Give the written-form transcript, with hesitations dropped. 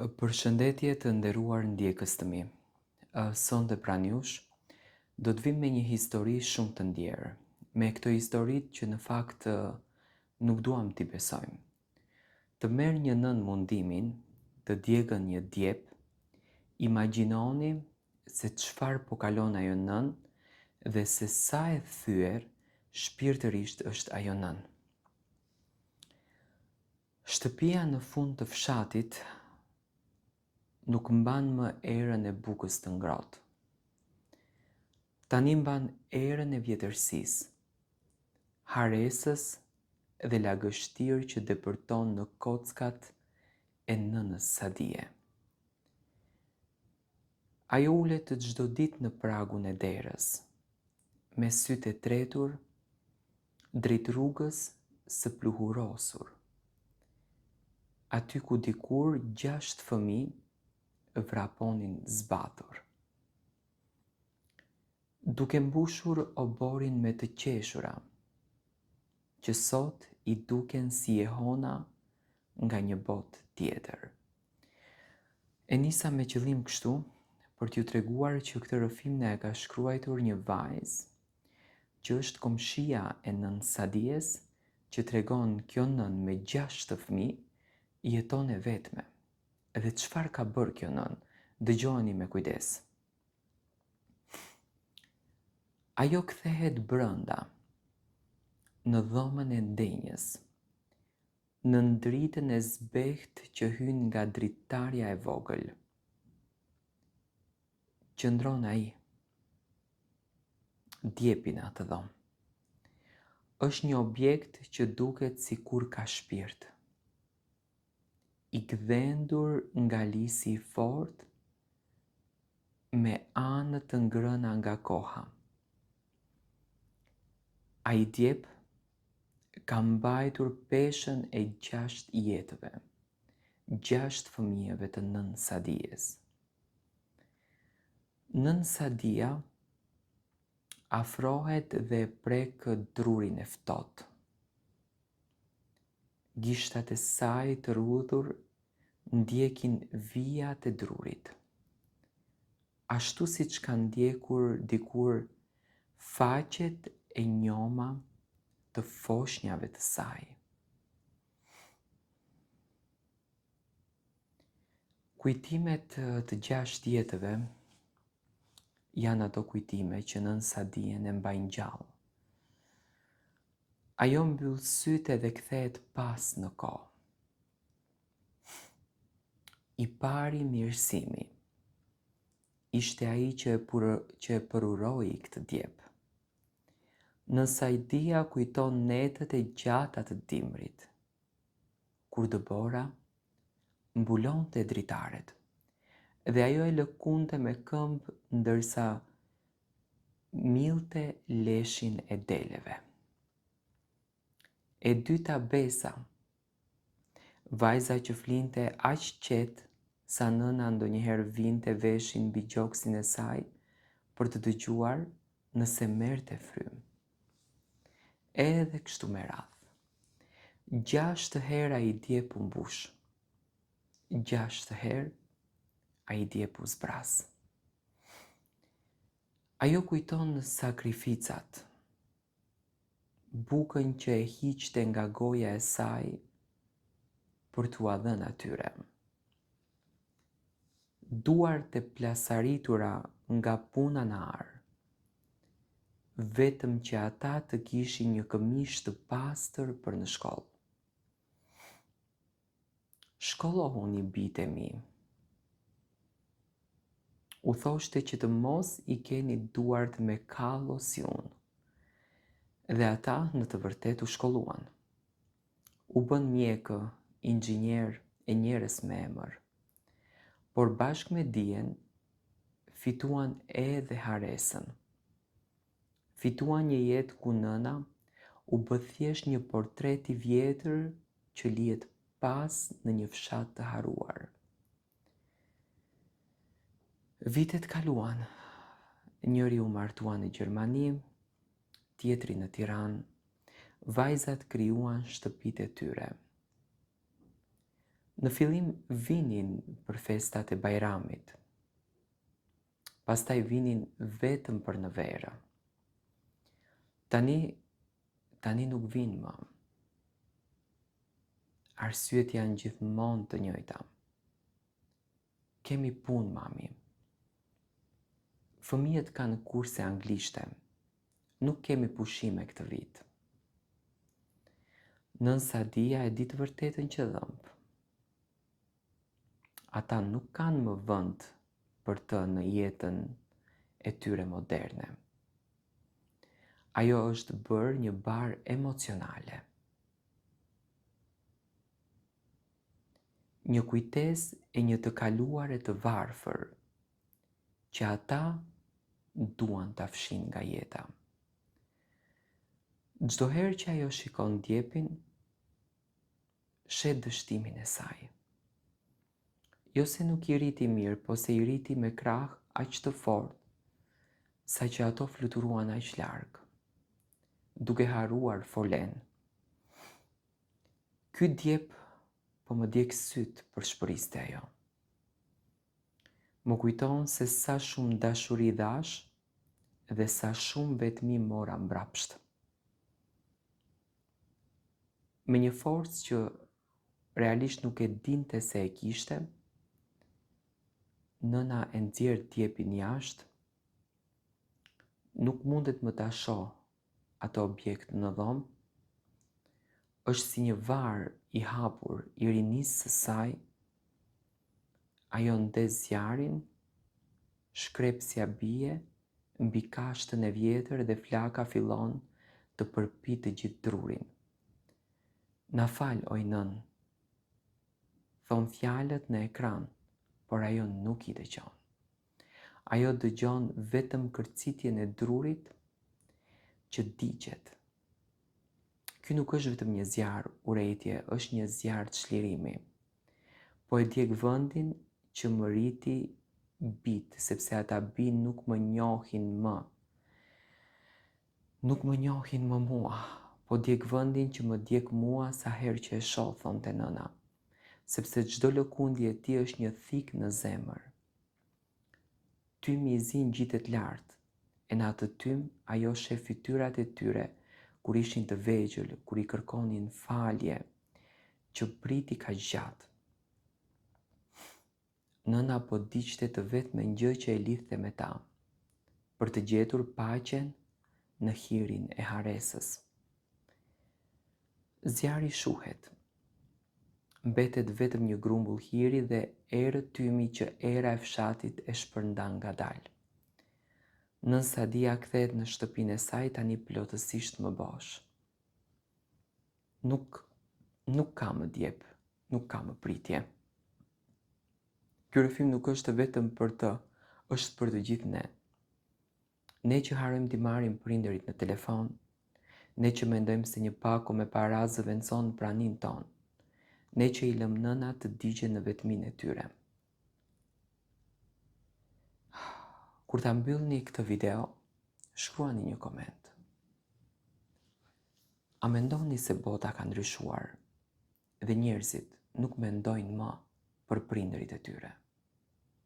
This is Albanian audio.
Përshëndetje të nderuar ndjekës të mi. Sonte pranë jush do të vim me një histori shumë të ndjerë. Me këto historitë që në fakt nuk duam t'i besojmë. Të merr një nën mundimin, të djegën një djep, imagjinoni se çfarë po kalon ajo nën dhe se sa e thyer shpirtërisht është ajo nën. Shtëpia në fund të fshatit nuk mban më erën e bukës të ngrohtë. Tani mban erën e vjetërsisë, haresës dhe lagështirë që depërton në kockat e nënës Sadie. Ajo ulet çdo ditë në pragun e derës, me sytë e tretur, drejt rrugës së pluhurosur, aty ku dikur 6 fëmijë vraponin zbatur. Duke mbushur oborin me të qeshura, që sot i duken si jehona nga një botë tjetër. E nisa me qëllim kështu, për t'ju treguar që këtë rrëfim na e ka shkruar një vajzë, që është komshia e nën Sadies, që tregon kjo nën me 6 fëmijë jeton e vetme. Dhe çfarë ka bërë kjo nën? Dëgjoni me kujdes. Ajo kthehet brenda, në dhomën e ndenjës, në dritën e zbehtë që hyn nga dritarja e vogël. Qëndron ai, djepi në atë dhomë. Është një objekt që duket sikur ka shpirt, i gdhendur nga lisi i fortë, me anë të ngrëna nga koha. Ai djep ka mbajtur peshën e 6 jetëve, 6 fëmijëve të nën Sadies. Nën Sadia afrohet dhe prek drurin e ftohtë. Gishtat e saj të rrudhur ndjekin vijat e drurit, ashtu siç kanë ndjekur dikur faqet e njoma të foshnjave të saj. Kujtimet të 6 jetëve janë ato kujtime që nën Sadien e mbajnë gjallë. Ajo mbyll sytë dhe kthehet pas në kohë. I pari mirësimi ishte ai që e përuroi këtë djep. Në Sadia kujton netët e gjata të dimrit, kur Dëbora mbulonte dritaret, dhe ajo e lëkunte me këmbë ndërsa millte leshin e deleve. E dyta Besa, vajza që flinte aq qetë sa nëna ndonjëherë vinte veshin mbi gjoksin e saj për të dëgjuar nëse merrte frymë. Edhe kështu me radhë. 6 herë ai djep u mbush. 6 herë ai djep u zbras. Ajo kujton sakrificat, bukën që e hiqte nga goja e saj për t'u dhënë atyre. Duart e plasaritura nga puna në arë, vetëm që ata të kishin një këmishë të pastër për në shkollë. Shkollohuni bijtë e mi. U thoshte që të mos i keni duart me kallo si unë. Dhe ata në të vërtetë u shkolluan. U bën mjekë, inxhinier e njerëz me emër. Por bashkë me dijen, fituan edhe haresën. Fituan një jetë ku nëna u bë thjesht një portret i vjetër që lihet pas në një fshat të haruar. Vitet kaluan, njëri u martua në Gjermani, tjetri në Tiranë, vajzat krijuan shtëpitë e tyre. Në fillim vinin për festat e Bajramit, pastaj vinin vetëm për në verë. Tani nuk vinë më. Arsyet janë gjithmonë të njëjta. Kemi punë, mami. Fëmijët kanë kurse anglishte. Nuk kemi pushime këtë vit. Nën Sadia e di të vërtetën që dhëmb. Ata nuk kanë më vend për të në jetën e tyre moderne. Ajo është bërë një barë emocionale. Një kujtes e një të kaluare të varfër, që ata duan ta fshin nga jeta. Çdo herë që ajo shikon djepin, shet dështimin e saj. Jo se nuk i rriti mirë, po se i rriti me krah aq të fortë, sa që ato fluturuan aq larg, duke haruar folen. Ky djep po më djeg syt për shpëriste ajo. Më kujton se sa shumë dashuri dhash dhe sa shumë vetmi mora mbrapsht. Me një forcë që realisht nuk e dinte se e kishte, nëna e nxjerr djepin jashtë, nuk mundet më ta shoh ato objekt në dhomë, është si një varë i hapur i rinisë së saj, ajo ndez zjarin, shkrepsja bie mbi kashtën e vjetër dhe flaka fillon të përpitë të gjithë drurin. Na fal, oj nën, thon fjalët në ekran, por ajo nuk i dëgjon. Ajo dëgjon vetëm kërcitjen e drurit që digjet. Ky nuk është vetëm një zjarr urrejtje, është një zjarr çlirimi. Po e djeg vendin që më rriti bit, sepse ata bi nuk më njohin më. Nuk më njohin më mua, po djeg vendin që më djeg mua sa herë që e shoh, thonte nëna, sepse çdo lëkundje e tij është një thik në zemër. Tymi i zi ngjitet lart, e në atë tym ajo sheh fytyrat e tyre kur ishin të vegjël, kur i kërkonin falje, që priti kaq gjatë. Nëna po diqte të vetme gjë që e lidhte me ta, për të gjetur paqen në hirin e haresës. Zjarri shuhet. Mbetet vetëm një grumbull hiri dhe erët tymi që era e fshatit e shpërndan ngadalë. Nën Sadia kthehet në shtëpinë e saj tani plotësisht më bosh. Nuk ka më djep, nuk ka më pritje. Ky rrëfim nuk është vetëm për të, është për të gjithë ne. Ne që harrojmë t'i marrim prindërit në telefon, ne që mendojmë se një pako me para zëvendëson pranin ton, ne që i lëm nëna të digjen në vetmin e tyre. Kur ta mbyllni këtë video, shkruani një koment. A mendoni se bota ka ndryshuar dhe njerëzit nuk mendojnë më për prindërit e tyre?